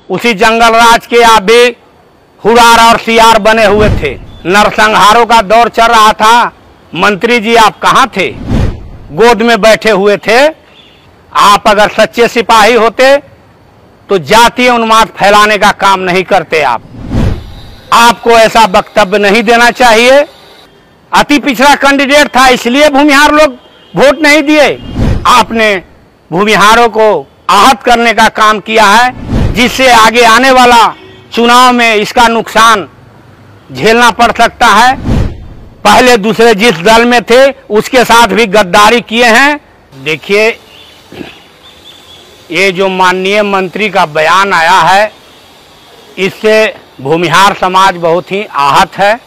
उसी जंगल राज के आप भी हुरार और सियार बने हुए थे। नरसंहारों का दौर चल रहा था। मंत्री जी आप कहाँ थे? गोद में बैठे हुए थे। आप अगर सच्चे सिपाही होते तो जातीय उन्माद फैलाने का काम नहीं करते। आपको ऐसा वक्तव्य नहीं देना चाहिए। अति पिछड़ा कैंडिडेट था, इसलिए भूमिहार लोग वोट नहीं दिए। आपने भूमिहारों को आहत करने का काम किया है, जिससे आगे आने वाला चुनाव में इसका नुकसान झेलना पड़ सकता है। पहले दूसरे जिस दल में थे उसके साथ भी गद्दारी किए हैं। देखिए, ये जो माननीय मंत्री का बयान आया है, इससे भूमिहार समाज बहुत ही आहत है।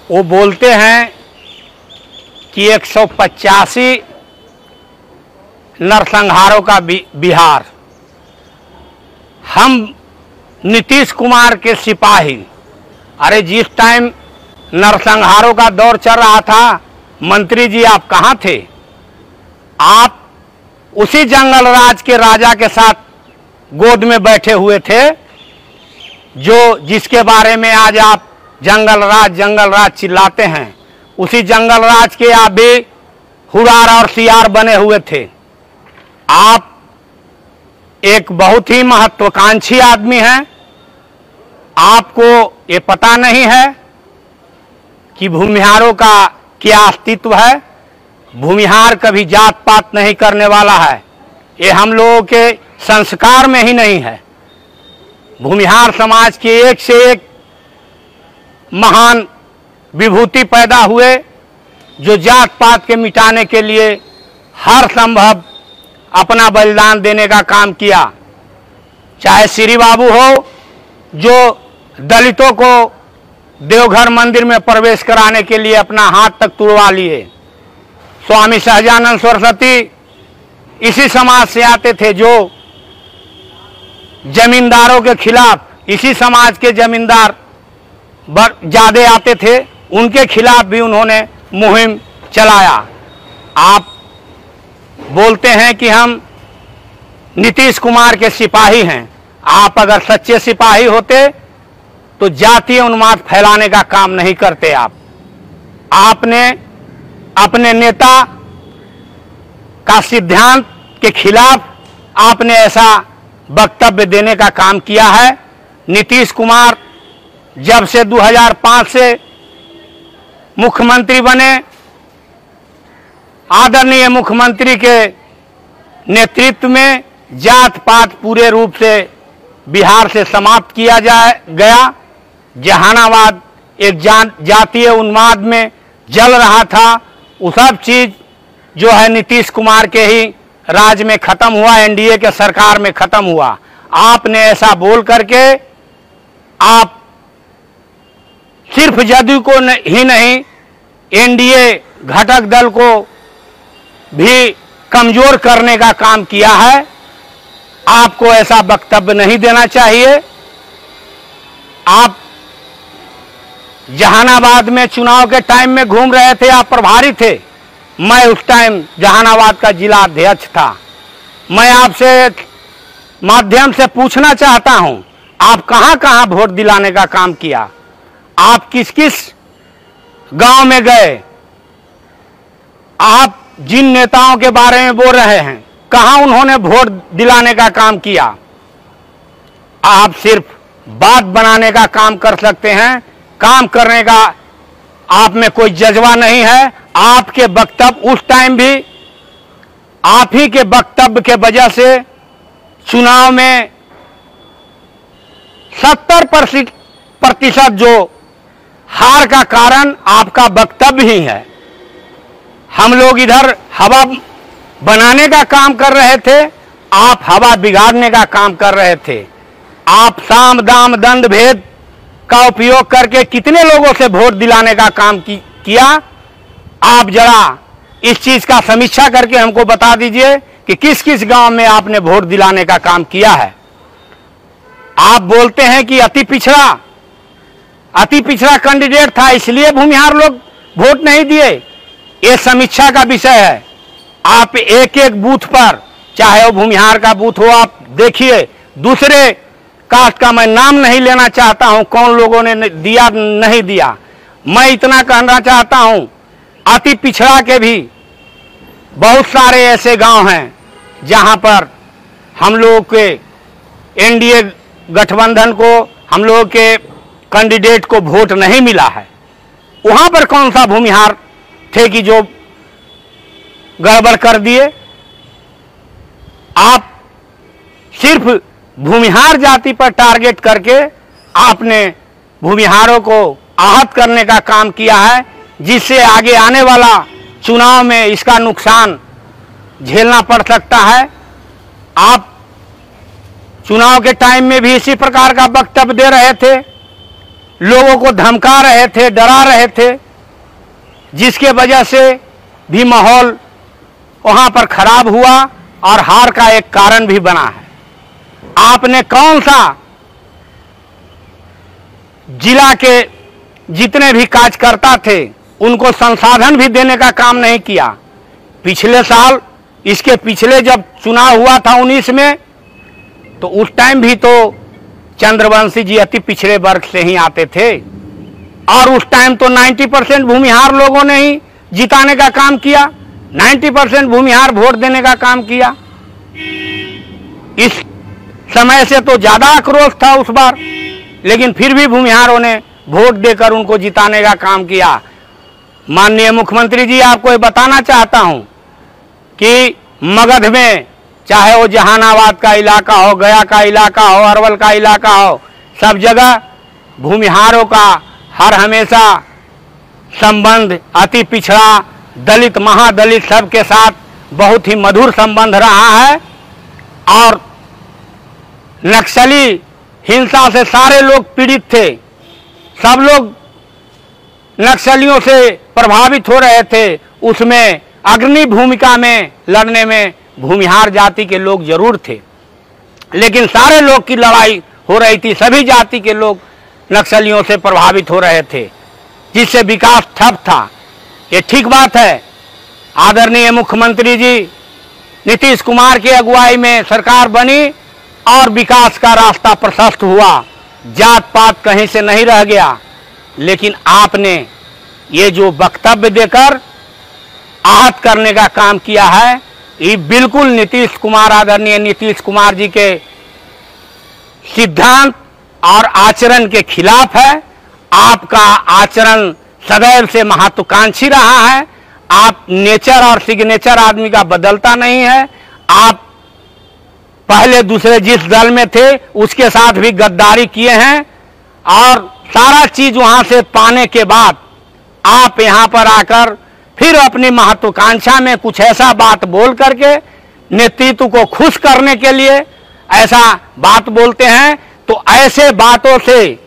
वो बोलते हैं कि 185 नरसंहारों का बिहार, हम नीतीश कुमार के सिपाही। अरे जिस टाइम नरसंहारों का दौर चल रहा था, मंत्री जी आप कहाँ थे? आप उसी जंगल राज के राजा के साथ गोद में बैठे हुए थे, जिसके बारे में आज आप जंगल राज चिल्लाते हैं। उसी जंगल राज के आप भी हुरार और सियार बने हुए थे। आप एक बहुत ही महत्वाकांक्षी आदमी हैं। आपको ये पता नहीं है कि भूमिहारों का क्या अस्तित्व है। भूमिहार कभी जात पात नहीं करने वाला है। ये हम लोगों के संस्कार में ही नहीं है। भूमिहार समाज के एक से एक महान विभूति पैदा हुए, जो जात पात के मिटाने के लिए हर संभव अपना बलिदान देने का काम किया। चाहे श्री बाबू हो, जो दलितों को देवघर मंदिर में प्रवेश कराने के लिए अपना हाथ तक तुड़वा लिए। स्वामी सहजानंद सरस्वती इसी समाज से आते थे, जो जमींदारों के खिलाफ, इसी समाज के जमींदार ज्यादा आते थे, उनके खिलाफ भी उन्होंने मुहिम चलाया। आप बोलते हैं कि हम नीतीश कुमार के सिपाही हैं। आप अगर सच्चे सिपाही होते तो जातीय उन्माद फैलाने का काम नहीं करते। आपने अपने नेता का सिद्धांत के खिलाफ आपने ऐसा वक्तव्य देने का काम किया है। नीतीश कुमार जब से 2005 से मुख्यमंत्री बने, आदरणीय मुख्यमंत्री के नेतृत्व में जात पात पूरे रूप से बिहार से समाप्त किया गया। जहानाबाद एक जातीय उन्माद में जल रहा था, वो सब चीज जो है नीतीश कुमार के ही राज में खत्म हुआ, एनडीए के सरकार में खत्म हुआ। आपने ऐसा बोल करके आप सिर्फ जदयू को ही नहीं, एनडीए घटक दल को भी कमजोर करने का काम किया है। आपको ऐसा वक्तव्य नहीं देना चाहिए। आप जहानाबाद में चुनाव के टाइम में घूम रहे थे, आप प्रभारी थे। मैं उस टाइम जहानाबाद का जिला अध्यक्ष था। मैं आपसे माध्यम से पूछना चाहता हूं, आप कहां कहां वोट दिलाने का काम किया? आप किस किस गांव में गए? आप जिन नेताओं के बारे में बोल रहे हैं, कहां उन्होंने वोट दिलाने का काम किया? आप सिर्फ बात बनाने का काम कर सकते हैं, काम करने का आप में कोई जज्बा नहीं है। आपके वक्तव्य उस टाइम भी आप ही के वक्तव्य के वजह से चुनाव में 70% जो हार का कारण आपका वक्तव्य ही है। हम लोग इधर हवा बनाने का काम कर रहे थे, आप हवा बिगाड़ने का काम कर रहे थे। आप साम दाम दंड भेद का उपयोग करके कितने लोगों से वोट दिलाने का काम किया? आप जरा इस चीज का समीक्षा करके हमको बता दीजिए कि किस किस गांव में आपने वोट दिलाने का काम किया है। आप बोलते हैं कि अति पिछड़ा कैंडिडेट था, इसलिए भूमिहार लोग वोट नहीं दिए। ये समीक्षा का विषय है। आप एक एक बूथ पर, चाहे वो भूमिहार का बूथ हो, आप देखिए दूसरे कास्ट का मैं नाम नहीं लेना चाहता हूं, कौन लोगों ने दिया नहीं दिया। मैं इतना कहना चाहता हूं, अति पिछड़ा के भी बहुत सारे ऐसे गांव हैं जहां पर हम लोग के एनडीए गठबंधन को, हम लोग के कैंडिडेट को वोट नहीं मिला है। वहां पर कौन सा भूमिहार थे कि जो गड़बड़ कर दिए। आप सिर्फ भूमिहार जाति पर टारगेट करके आपने भूमिहारों को आहत करने का काम किया है, जिससे आगे आने वाला चुनाव में इसका नुकसान झेलना पड़ सकता है। आप चुनाव के टाइम में भी इसी प्रकार का वक्तव्य दे रहे थे, लोगों को धमका रहे थे, डरा रहे थे, जिसके वजह से भी माहौल वहां पर खराब हुआ और हार का एक कारण भी बना है। आपने कौन सा जिला के जितने भी कार्यकर्ता थे उनको संसाधन भी देने का काम नहीं किया। पिछले साल, इसके पिछले जब चुनाव हुआ था 19 में, तो उस टाइम भी तो चंद्रवंशी जी अति पिछड़े वर्ग से ही आते थे और उस टाइम तो 90% भूमिहार लोगों ने ही जिताने का काम किया, 90% भूमिहार वोट देने का काम किया। इस समय से तो ज्यादा आक्रोश था उस बार, लेकिन फिर भी भूमिहारों ने वोट देकर उनको जिताने का काम किया। माननीय मुख्यमंत्री जी, आपको ये बताना चाहता हूं कि मगध में, चाहे वो जहानाबाद का इलाका हो, गया का इलाका हो, अरवल का इलाका हो, सब जगह भूमिहारों का हर हमेशा संबंध अति पिछड़ा, दलित, महादलित सबके साथ बहुत ही मधुर संबंध रहा है। और नक्सली हिंसा से सारे लोग पीड़ित थे, सब लोग नक्सलियों से प्रभावित हो रहे थे। उसमें अग्रणी भूमिका में लड़ने में भूमिहार जाति के लोग जरूर थे, लेकिन सारे लोग की लड़ाई हो रही थी, सभी जाति के लोग नक्सलियों से प्रभावित हो रहे थे, जिससे विकास ठप था। ये ठीक बात है। आदरणीय मुख्यमंत्री जी नीतीश कुमार की अगुवाई में सरकार बनी और विकास का रास्ता प्रशस्त हुआ, जात पात कहीं से नहीं रह गया। लेकिन आपने ये जो वक्तव्य देकर आहत करने का काम किया है, ये बिल्कुल नीतीश कुमार, आदरणीय नीतीश कुमार जी के सिद्धांत और आचरण के खिलाफ है। आपका आचरण सदैव से महत्वाकांक्षी रहा है। आप नेचर और सिग्नेचर आदमी का बदलता नहीं है। आप पहले दूसरे जिस दल में थे उसके साथ भी गद्दारी किए हैं और सारा चीज वहां से पाने के बाद आप यहां पर आकर फिर अपनी महत्वाकांक्षा में कुछ ऐसा बात बोल करके नेतृत्व को खुश करने के लिए ऐसा बात बोलते हैं। तो ऐसे बातों से,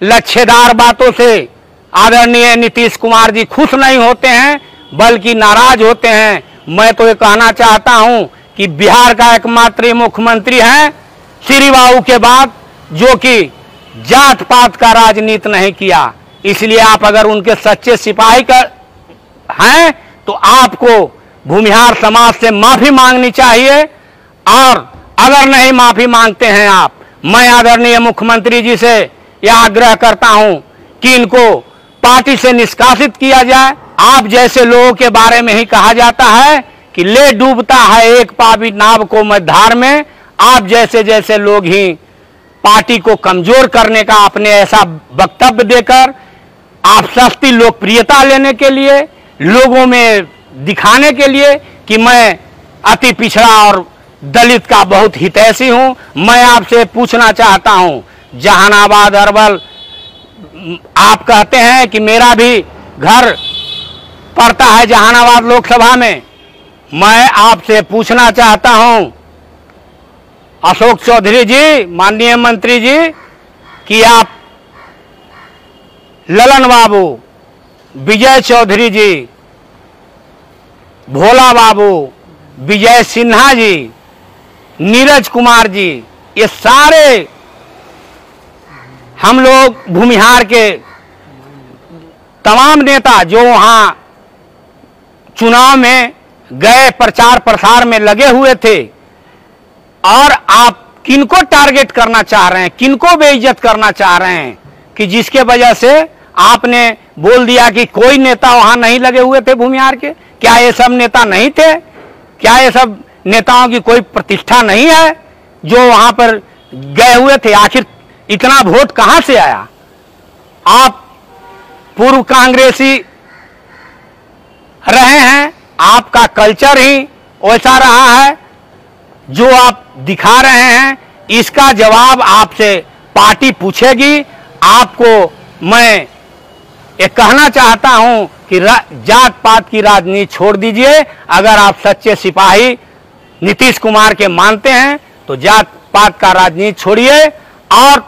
लक्ष्यदार बातों से आदरणीय नीतीश कुमार जी खुश नहीं होते हैं, बल्कि नाराज होते हैं। मैं तो ये कहना चाहता हूं कि बिहार का एकमात्र मुख्यमंत्री हैं श्री बाबू के बाद जो कि जात पात का राजनीति नहीं किया। इसलिए आप अगर उनके सच्चे सिपाही का हैं तो आपको भूमिहार समाज से माफी मांगनी चाहिए। और अगर नहीं माफी मांगते हैं आप, मैं आदरणीय मुख्यमंत्री जी से यह आग्रह करता हूं कि इनको पार्टी से निष्कासित किया जाए। आप जैसे लोगों के बारे में ही कहा जाता है कि ले डूबता है एक पापी नाव को मैं धार में। आप जैसे जैसे लोग ही पार्टी को कमजोर करने का अपने ऐसा वक्तव्य देकर आप सस्ती लोकप्रियता लेने के लिए, लोगों में दिखाने के लिए कि मैं अति पिछड़ा और दलित का बहुत हितैषी हूं, मैं आपसे पूछना चाहता हूं, जहानाबाद, अरवल, आप कहते हैं कि मेरा भी घर पड़ता है जहानाबाद लोकसभा में। मैं आपसे पूछना चाहता हूं अशोक चौधरी जी, माननीय मंत्री जी, कि आप ललन बाबू, विजय चौधरी जी, भोला बाबू, विजय सिन्हा जी, नीरज कुमार जी, ये सारे हम लोग भूमिहार के तमाम नेता जो वहां चुनाव में गए, प्रचार प्रसार में लगे हुए थे, और आप किनको टारगेट करना चाह रहे हैं, किनको बेइज्जत करना चाह रहे हैं कि जिसके वजह से आपने बोल दिया कि कोई नेता वहां नहीं लगे हुए थे भूमिहार के? क्या ये सब नेता नहीं थे? क्या ये सब नेताओं की कोई प्रतिष्ठा नहीं है जो वहां पर गए हुए थे? आखिर इतना वोट कहां से आया? आप पूर्व कांग्रेसी रहे हैं, आपका कल्चर ही वैसा रहा है, जो आप दिखा रहे हैं इसका जवाब आपसे पार्टी पूछेगी। आपको मैं ये कहना चाहता हूं कि जात पात की राजनीति छोड़ दीजिए। अगर आप सच्चे सिपाही नीतीश कुमार के मानते हैं तो जात पात का राजनीति छोड़िए और